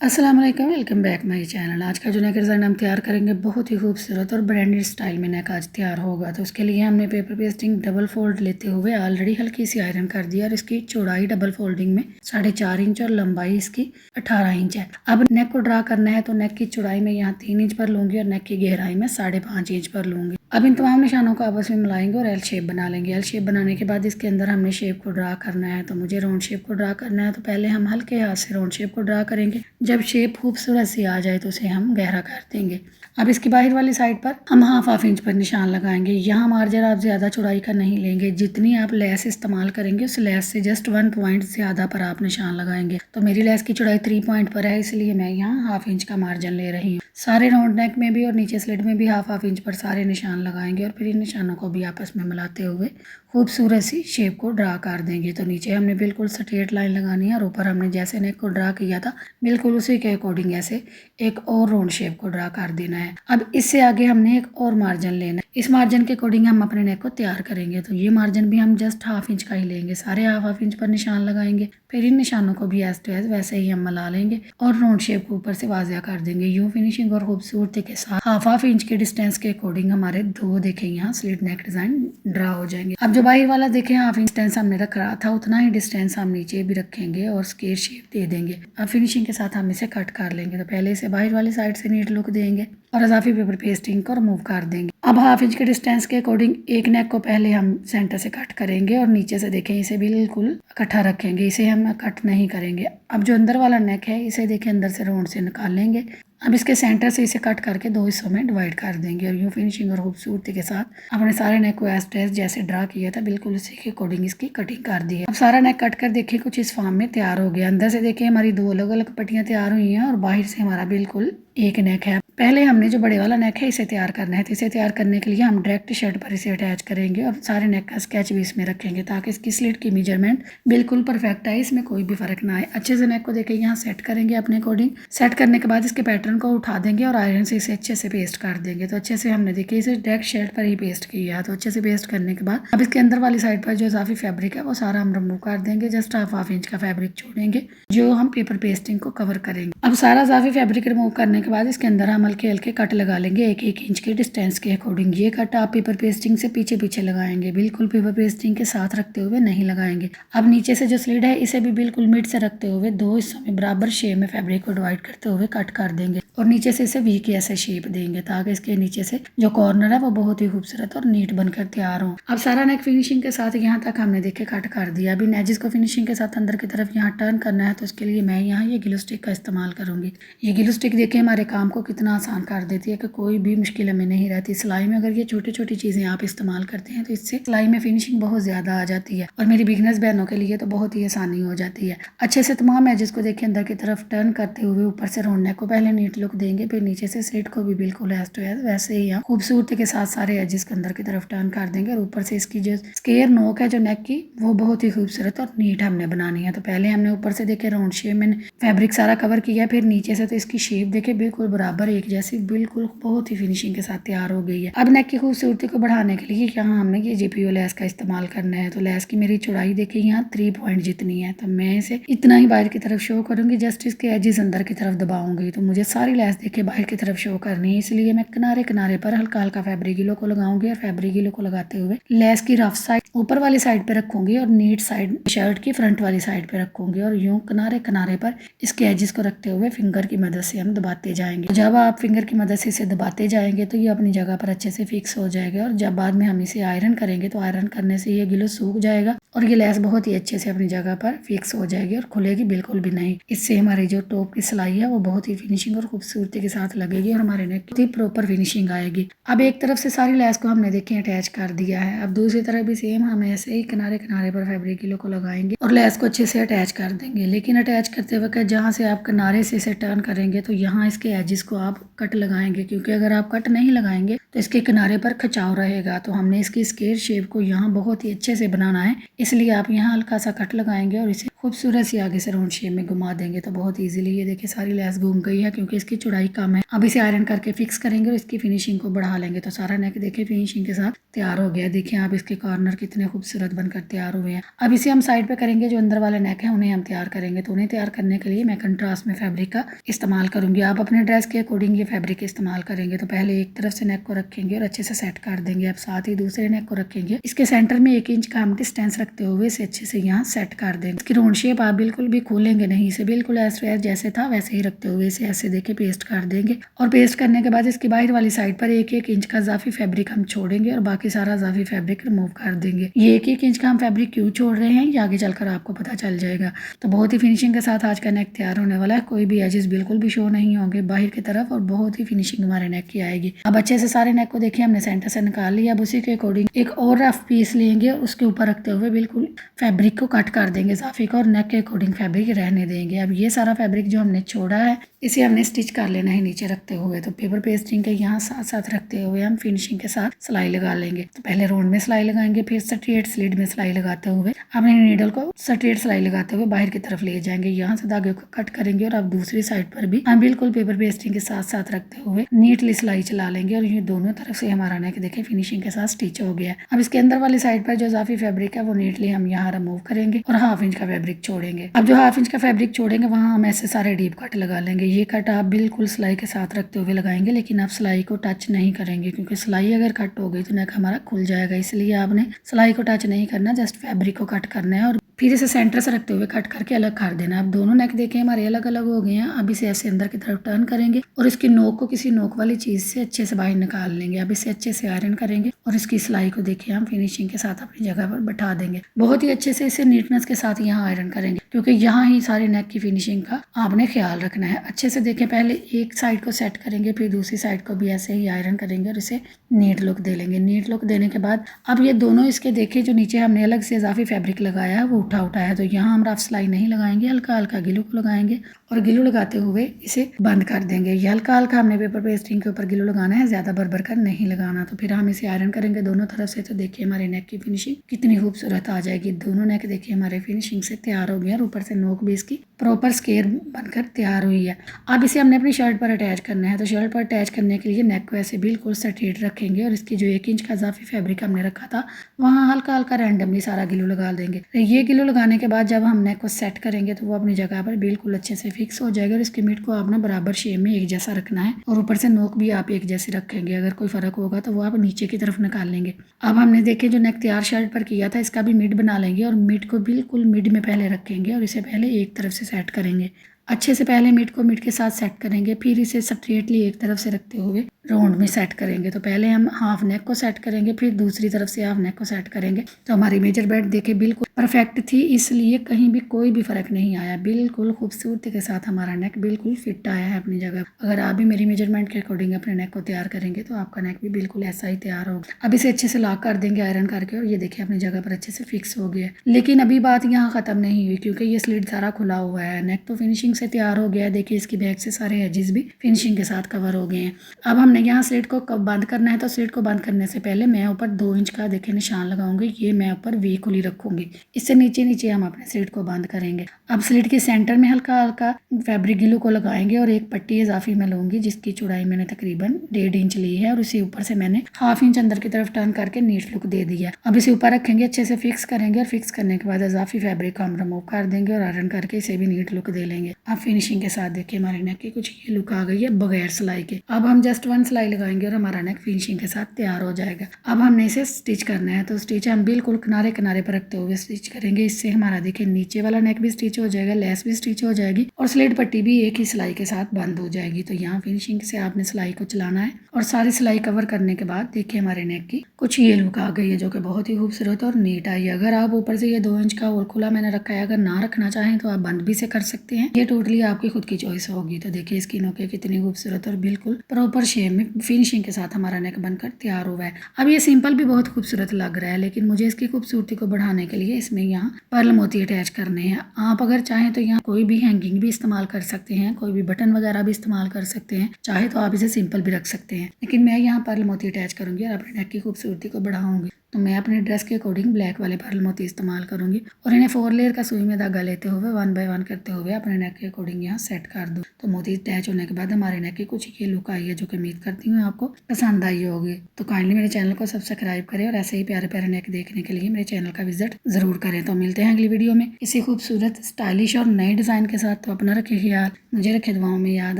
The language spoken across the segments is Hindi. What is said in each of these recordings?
अस्सलाम वालेकुम, वेलकम बैक माय चैनल। आज का जो नेक डिज़ाइन हम तैयार करेंगे बहुत ही खूबसूरत और ब्रांडेड स्टाइल में नेक आज तैयार होगा। तो उसके लिए हमने पेपर पेस्टिंग डबल फोल्ड लेते हुए ऑलरेडी हल्की सी आयरन कर दिया और इसकी चौड़ाई डबल फोल्डिंग में 4.5 इंच और लंबाई इसकी 18 इंच है। अब नेक को ड्रा करना है तो नेक की चौड़ाई में यहाँ 3 इंच पर लूँगी और नेक की गहराई में 5.5 इंच पर लूँगी। अब इन तमाम निशानों को आपस में मिलाएंगे और एल शेप बना लेंगे। एल शेप बनाने के बाद इसके अंदर हमने शेप को ड्रा करना है। तो मुझे राउंड शेप को ड्रा करना है, तो पहले हम हल्के हाथ से राउंड शेप को ड्रा करेंगे। जब शेप खूबसूरत सी आ जाए तो उसे हम गहरा कर देंगे। अब इसकी बाहर वाली साइड पर हम हाफ इंच पर निशान लगाएंगे। यहाँ मार्जिन आप ज़्यादा चौड़ाई का नहीं लेंगे, जितनी आप लेस इस्तेमाल करेंगे उस लेस से जस्ट 1 पॉइंट ज़्यादा पर आप निशान लगाएंगे। तो मेरी लेस की चौड़ाई 3 पॉइंट पर है, इसलिए मैं यहाँ हाफ इंच का मार्जिन ले रही हूँ। सारे राउंड नेक में भी और नीचे स्लिट में भी हाफ इंच पर सारे निशान लगाएंगे और फिर इन निशानों को भी आपस में मिलाते हुए खूबसूरत सी शेप को ड्रा कर देंगे। तो नीचे हमने बिल्कुल स्ट्रेट लाइन लगानी है और ऊपर हमने जैसे नेक को ड्रा किया था बिल्कुल उसी के अकॉर्डिंग ऐसे एक और राउंड शेप को ड्रा कर देना है। अब इससे आगे हमने एक और मार्जिन लेना है। इस मार्जिन के अकॉर्डिंग हम अपने नेक को तैयार करेंगे। तो ये मार्जिन भी हम जस्ट हाफ इंच का ही लेंगे, सारे हाफ इंच पर निशान लगाएंगे। फिर इन निशानों को भी एज टू एज वैसे ही हम मिला लेंगे और राउंड शेप को ऊपर से वाजिया कर देंगे। यूं फिनिशिंग और खूबसूरती के साथ हाफ इंच के डिस्टेंस के अकॉर्डिंग हमारे दो देखें यहाँ स्लिट नेक डिजाइन ड्रा हो जाएंगे। अब जो बाहर वाला देखें हाफ इंच डिस्टेंस हमने रख रहा था उतना ही डिस्टेंस हम नीचे भी रखेंगे और स्क्वायर शेप दे देंगे। अब फिनिशिंग के साथ हम इसे कट कर लेंगे। तो पहले इसे बाहर वाली साइड से नीट लुक देंगे और इजाफी पेपर पेस्टिंग को रिमूव कर देंगे। अब हाफ इंच के डिस्टेंस के अकॉर्डिंग एक नेक को पहले हम सेंटर से कट करेंगे और नीचे से देखें इसे बिल्कुल इकट्ठा रखेंगे, इसे हम कट नहीं करेंगे। अब जो अंदर वाला नेक है इसे देखें अंदर से राउंड से निकाल लेंगे। अब इसके सेंटर से इसे कट करके दो हिस्सों में डिवाइड कर देंगे और यूं फिनिशिंग और खूबसूरती के साथ अपने सारे नेक को एज टेस्ट जैसे ड्रा किया था बिल्कुल उसी के अकॉर्डिंग इसकी कटिंग कर दी है। अब सारा नेक कट कर देखिए कुछ इस फॉर्म में तैयार हो गया। अंदर से देखिए हमारी दो अलग अलग पट्टियां तैयार हुई हैं और बाहर से हमारा बिल्कुल एक नेक है। पहले हमने जो बड़े वाला नेक है इसे तैयार करना है। तो इसे तैयार करने के लिए हम डायरेक्ट शर्ट पर इसे अटैच करेंगे और सारे नेक का स्केच भी इसमें रखेंगे ताकि इसकी स्लिट की मेजरमेंट बिल्कुल परफेक्ट आए, इसमें कोई भी फर्क ना आए। अच्छे से नेक को देखिए यहाँ सेट करेंगे अपने अकॉर्डिंग। सेट करने के बाद इसके पैटर्न को उठा देंगे और आयरन से इसे अच्छे से पेस्ट कर देंगे। तो अच्छे से हमने देखिए इसे डायरेक्ट शर्ट पर ही पेस्ट किया है। तो अच्छे से पेस्ट करने के बाद अब इसके अंदर वाली साइड पर जो इजाफी फैब्रिक है वो सारा हम रिमूव कर देंगे। जस्ट हाफ इंच का फैब्रिक छोड़ेंगे जो हम पेपर पेस्टिंग को कवर करेंगे। अब सारा इजाफी फैब्रिक रिमूव करने के बाद इसके अंदर हम हल्के हल्के कट लगा लेंगे 1-1 इंच के डिस्टेंस के अकॉर्डिंग। ये कट आप पेपर पेस्टिंग से पीछे पीछे लगाएंगे, बिल्कुल पेपर पेस्टिंग के साथ रखते हुए नहीं लगाएंगे। अब नीचे से जो स्लिट है इसे भी बिल्कुल मिड से रखते हुए दो हिस्सों में बराबर शेप में फैब्रिक को डिवाइड करते हुए कट कर देंगे और नीचे से इसे वी की ऐसे शेप देंगे ताकि इसके नीचे से जो कॉर्नर है वो बहुत ही खूबसूरत और नीट बनकर तैयार हो। अब सारा नेक फिनिशिंग के साथ यहाँ तक हमने देखे कट कर दिया। अभी नेजिस को फिनिशिंग के साथ अंदर की तरफ यहाँ टर्न करना है। तो इसके लिए मैं यहाँ ये ग्लू स्टिक का इस्तेमाल करूंगी। ये ग्लू स्टिक देखिए हमारे काम को कितना आसान कर देती है कि कोई भी मुश्किल हमें नहीं रहती। सिलाई में अगर ये छोटी छोटी चीजें आप इस्तेमाल करते हैं तो इससे सिलाई में फिनिशिंग बहुत ज्यादा आ जाती है और मेरी बिगनर्स बहनों के लिए तो बहुत ही आसानी हो जाती है। अच्छे से तमाम एजेस को देखिए अंदर की तरफ टर्न करते हुए ऊपर से राउंड नेक को पहले नीट लुक देंगे, फिर नीचे से स्लिट को भी बिल्कुल एज टू एज वैसे ही हम खूबसूरती के साथ सारे एजेस के अंदर की तरफ टर्न कर देंगे और ऊपर से इसकी जो स्क्वायर नोक है जो नेक की वो बहुत ही खूबसूरत और नीट हमने बनानी है। तो पहले हमने ऊपर से देखे राउंड शेप में फैब्रिक सारा कवर किया, फिर नीचे से तो इसकी शेप देखे बिल्कुल बराबर एक जैसी बिल्कुल बहुत ही फिनिशिंग के साथ तैयार हो गई है। अब नेक की खूबसूरती को बढ़ाने के लिए यहाँ हमने ये जीपीओ लेस का इस्तेमाल करना है। तो लेस की मेरी चौड़ाई देखिए यहाँ 3 पॉइंट जितनी है, तो मैं इसे इतना ही बाहर की तरफ शो करूंगी। जस्ट इसके एजेस अंदर की तरफ दबाऊंगी तो मुझे सारी लेस देखे बाहर की तरफ शो करनी है, इसलिए मैं किनारे किनारे पर हल्का हल्का फैब्रिक गीलो को लगाऊंगी और फैब्रिक गीलो को लगाते हुए लेस की रफ साइड ऊपर वाली साइड पे रखूंगी और नीट साइड शर्ट की फ्रंट वाली साइड पे रखूंगी और यूं किनारे किनारे पर इसके एजेस को रखते हुए फिंगर की मदद से हम दबाते जाएंगे। जब आप फिंगर की मदद से इसे दबाते जाएंगे तो ये अपनी जगह पर अच्छे से फिक्स हो जाएगा और जब बाद में हम इसे आयरन करेंगे तो आयरन करने से ये गिलो सूख जाएगा और ये लेस बहुत ही अच्छे से अपनी जगह पर फिक्स हो जाएगी और खुलेगी बिल्कुल भी नहीं। इससे हमारी जो टॉप की सिलाई है वो बहुत ही फिनिशिंग और खूबसूरती के साथ लगेगी और हमारे नेक की प्रॉपर फिनिशिंग आएगी। अब एक तरफ से सारी लेस को हमने देखिए अटैच कर दिया है। अब दूसरी तरफ भी सेम हम ऐसे ही किनारे किनारे पर फैब्रिक गिलो को लगाएंगे और लेस को अच्छे से अटैच कर देंगे। लेकिन अटैच करते वक्त जहाँ से आप किनारे से इसे टर्न करेंगे तो यहाँ इसके एजेस को आप कट लगाएंगे, क्योंकि अगर आप कट नहीं लगाएंगे तो इसके किनारे पर खिंचाव रहेगा। तो हमने इसकी स्क्वायर शेप को यहाँ बहुत ही अच्छे से बनाना है, इसलिए आप यहाँ हल्का सा कट लगाएंगे और इसे खूबसूरत सी आगे से राउंड शेप में घुमा देंगे तो बहुत इजीली ये देखिए सारी लेस घूम गई है क्योंकि इसकी चौड़ाई कम है। अब इसे आयरन करके फिक्स करेंगे और इसकी फिनिशिंग को बढ़ा लेंगे। तो सारा नेक देखिए फिनिशिंग के साथ तैयार हो गया। देखिए आप इसके कॉर्नर कितने खूबसूरत बनकर तैयार हुए हैं। अब इसे हम साइड पे करेंगे, जो अंदर वाले नेक है उन्हें हम तैयार करेंगे। तो उन्हें तैयार करने के लिए मैं कंट्रास्ट में फैब्रिक का इस्तेमाल करूंगी। आप अपने ड्रेस के अकॉर्डिंग ये फैब्रिक इस्तेमाल करेंगे। तो पहले एक तरफ से नेक को रखेंगे और अच्छे से सेट कर देंगे। अब साथ ही दूसरे नेक को रखेंगे, इसके सेंटर में 1 इंच का हम डिस्टेंस रखते हुए इसे अच्छे से यहाँ सेट कर देंगे। इसकी राउंड शेप आप बिल्कुल भी खोलेंगे नहीं, इसे बिल्कुल ऐसे जैसे था वैसे ही रखते हुए इसे ऐसे देके पेस्ट कर देंगे। और पेस्ट करने के बाद इसकी बाहर वाली साइड पर 1-1 इंच का इजाफी फैब्रिक हम छोड़ेंगे और बाकी सारा इजाफी फैब्रिक रिमूव कर देंगे। ये 1-1 इंच का हम फैब्रिक क्यों छोड़ रहे हैं ये आगे चलकर आपको पता चल जाएगा। तो बहुत ही फिनिशिंग के साथ आज का नेक तैयार होने वाला है। कोई भी एजेस बिल्कुल भी शो नहीं होंगे बाहर की तरफ और बहुत ही फिनिशिंग हमारे नेक की आएगी। अब अच्छे से सारे नेक को देखिए हमने सेंटर से निकाल लिया। अब उसी के अकॉर्डिंग एक और रफ पीस लेंगे और उसके ऊपर रखते हुए बिल्कुल फैब्रिक को कट कर देंगे इजाफी को और नेक के अकॉर्डिंग फैब्रिक रहने देंगे। अब ये सारा फैब्रिक जो हमने छोड़ा है इसे हमने स्टिच कर लेना है नीचे रखते हुए। तो पेपर पेस्टिंग के यहाँ साथ साथ रखते हुए हम फिनिशिंग के साथ सिलाई लगा लेंगे। तो पहले राउंड में सिलाई लगाएंगे, फिर स्ट्रेट स्लिट में सिलाई लगाते हुए अपने नीडल को स्ट्रेट सिलाई लगाते हुए बाहर की तरफ ले जाएंगे। यहाँ से धागे को कट करेंगे और अब दूसरी साइड पर भी हम बिल्कुल पेपर पेस्टिंग के साथ साथ रखते हुए नीटली सिलाई चला लेंगे और ये दोनों तरफ से हमारा नेक देखें फिनिशिंग के साथ स्टिच हो गया। अब इसके अंदर वाली साइड पर जो इजाफी फैब्रिक है वो नीटली हम यहाँ रिमूव करेंगे और 1/2 इंच का फैब्रिक छोड़ेंगे। अब जो 1/2 इंच का फैब्रिक छोड़ेंगे वहाँ हम ऐसे सारे डीप कट लगा लेंगे। ये कट आप बिल्कुल सिलाई के साथ रखते हुए लगाएंगे, लेकिन आप सिलाई को टच नहीं करेंगे क्योंकि सिलाई अगर कट हो गई तो नेक हमारा खुल जाएगा। इसलिए आपने सिलाई को टच नहीं करना, जस्ट फैब्रिक को कट करना है और फिर इसे सेंटर से रखते हुए कट करके अलग कर देना। अब दोनों नेक देखें हमारे अलग अलग हो गए हैं। अब इसे ऐसे अंदर की तरफ टर्न करेंगे और इसकी नोक को किसी नोक वाली चीज से अच्छे से बाहर निकाल लेंगे। अब इसे अच्छे से आयरन करेंगे और इसकी सिलाई को देखिए हम फिनिशिंग के साथ अपनी जगह पर बैठा देंगे। बहुत ही अच्छे से इसे नीटनेस के साथ यहाँ आयरन करेंगे क्योंकि यहाँ ही सारे नेक की फिनिशिंग का आपने ख्याल रखना है। अच्छे से देखें, पहले एक साइड को सेट करेंगे, फिर दूसरी साइड को भी ऐसे ही आयरन करेंगे और इसे नीट लुक दे लेंगे। नीट लुक देने के बाद अब ये दोनों इसके देखे जो नीचे हमने अलग से इजाफी फैब्रिक लगाया है वो उठा है। तो यहाँ हम रफ सिलाई नहीं लगाएंगे, हल्का हल्का गिलू को लगाएंगे और गिलू लगाते हुए इसे बंद कर देंगे। ये हल्का हल्का हमने पेपर पेस्टिंग के ऊपर गिलू लगाना है, ज्यादा भर कर नहीं लगाना। तो फिर हम इसे आयरन करेंगे दोनों तरफ से। तो देखिए हमारे नेक की फिनिशिंग कितनी खूबसूरत आ जाएगी। दोनों नेक देखिए हमारे फिनिशिंग से तैयार हो गए और ऊपर से नोक भी इसकी प्रॉपर स्केयर बनकर तैयार हुई है। अब इसे हमने अपनी शर्ट पर अटैच करना है। तो शर्ट पर अटैच करने के लिए नेक को ऐसे बिल्कुल स्ट्रेट रखेंगे और इसकी जो 1 इंच का इजाफी फैब्रिक हमने रखा था वहाँ हल्का हल्का रैंडमली सारा गिलू लगा देंगे। ये गिलू लगाने के बाद जब हम नेक को सेट करेंगे तो वो अपनी जगह पर बिल्कुल अच्छे से फिक्स हो जाएगा और इसके मिड को आपने बराबर शेप में एक जैसा रखना है और ऊपर से नोक भी आप एक जैसी रखेंगे। अगर कोई फर्क होगा तो वो आप नीचे की तरफ निकाल लेंगे। अब हमने देखे जो नेक तैयार शर्ट पर किया था इसका भी मिड बना लेंगे और मिड को बिल्कुल मिड में पहले रखेंगे और इसे पहले एक तरफ से सेट करेंगे। अच्छे से पहले मिड को मिड के साथ सेट करेंगे, फिर इसे स्ट्रेटली एक तरफ से रखते हुए राउंड में सेट करेंगे। तो पहले हम हाफ नेक को सेट करेंगे, फिर दूसरी तरफ से हाफ नेक को सेट करेंगे। तो हमारी मेजरमेंट देखे बिल्कुल परफेक्ट थी, इसलिए कहीं भी कोई भी फर्क नहीं आया। बिल्कुल खूबसूरती के साथ हमारा नेक बिल्कुल फिट आया है अपनी जगह। अगर आप भी मेरी मेजरमेंट के अकॉर्डिंग अपने नेक को तैयार करेंगे तो आपका नेक भी बिल्कुल ऐसा ही तैयार होगा। अब इसे अच्छे से लॉक कर देंगे आयरन करके और ये देखिए अपनी जगह पर अच्छे से फिक्स हो गया। लेकिन अभी बात यहाँ खत्म नहीं हुई क्योंकि ये स्लिट सारा खुला हुआ है। नेक तो फिनिशिंग से तैयार हो गया है। देखिए इसकी बैक से सारे एजेस भी फिनिशिंग के साथ कवर हो गए हैं। अब हमने यहाँ स्लिट को कब बंद करना है। तो स्लिट को बंद करने से पहले मैं ऊपर 2 इंच का देखिए निशान लगाऊंगी। ये मैं ऊपर वी खुली रखूंगी। इससे नीचे नीचे हम अपने स्लिट को बंद करेंगे। अब स्लिट के सेंटर में हल्का हल्का फैब्रिक गिलू को लगाएंगे और एक पट्टी इजाफी में लूंगी जिसकी चौड़ाई मैंने तकरीबन 1.5 इंच ली है और उसी ऊपर से मैंने 1/2 इंच अंदर की तरफ टर्न करके नीट लुक दे दिया। अब इसे ऊपर रखेंगे, अच्छे से फिक्स करेंगे और फिक्स करने के बाद इजाफी फैब्रिक को हम रिमूव कर देंगे और आयरन करके इसे भी नीट लुक दे लेंगे। अब फिनिशिंग के साथ देखिए हमारे नेक की कुछ ये लुक आ गई है बगैर सिलाई के। अब हम जस्ट 1 सिलाई लगाएंगे और हमारा नेक फिनिशिंग के साथ तैयार हो जाएगा। अब हमने इसे स्टिच करना है। तो स्टिच हम बिल्कुल किनारे किनारे पर रखते हुए स्टिच करेंगे। इससे हमारा देखिए नीचे वाला नेक भी स्टिच हो जाएगा, लेस भी स्टिच हो जाएगी और स्लिट पट्टी भी एक ही सिलाई के साथ बंद हो जाएगी। तो यहाँ फिनिशिंग से आपने सिलाई को चलाना है और सारी सिलाई कवर करने के बाद देखिए हमारे नेक की कुछ ये लुक आ गई है जो कि बहुत ही खूबसूरत और नीट आई है। अगर आप ऊपर से ये 2 इंच का और खुला मैंने रखा है, अगर ना रखना चाहें तो आप बंद भी से कर सकते हैं। ये टोटली आपकी खुद की चॉइस होगी। तो देखिए इसकी नोके कितनी खूबसूरत और बिल्कुल प्रॉपर शेप में फिनिशिंग के साथ हमारा नेक बनकर तैयार हुआ है। अब ये सिंपल भी बहुत खूबसूरत लग रहा है, लेकिन मुझे इसकी खूबसूरती को बढ़ाने के लिए इसमें यहाँ पर्ल मोती अटैच करने हैं। आप अगर चाहें तो यहाँ कोई भी हैंगिंग भी इस्तेमाल कर सकते हैं, कोई भी बटन वगैरह भी इस्तेमाल कर सकते हैं, चाहे तो आप इसे सिंपल भी रख सकते हैं। लेकिन मैं यहाँ पर्ल मोती अटैच करूंगी और अपने नेक की खूबसूरती को बढ़ाऊंगी। तो मैं अपने ड्रेस के अकॉर्डिंग ब्लैक वाले पर्ल मोती इस्तेमाल करूंगी और इन्हें 4 लेयर का सुई में धागा लेते हुए 1 बाय 1 करते हुए अपने नेक के अकॉर्डिंग यहाँ सेट कर दूँ। तो मोती अटैच होने के बाद हमारे नेक की कुछ ही लुक आई है, जो कि उम्मीद करती हूँ आपको पसंद आई होगी। तो काइंडली मेरे चैनल को सब्सक्राइब करें और ऐसे ही प्यारे प्यारे नेक देखने के लिए मेरे चैनल का विजिट जरूर करें। तो मिलते हैं अगली वीडियो में किसी खूबसूरत स्टाइलिश और नए डिजाइन के साथ। तो अपना रखिए ख्याल, मुझे रखे दुआओं में याद।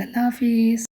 अल्लाह हाफिज।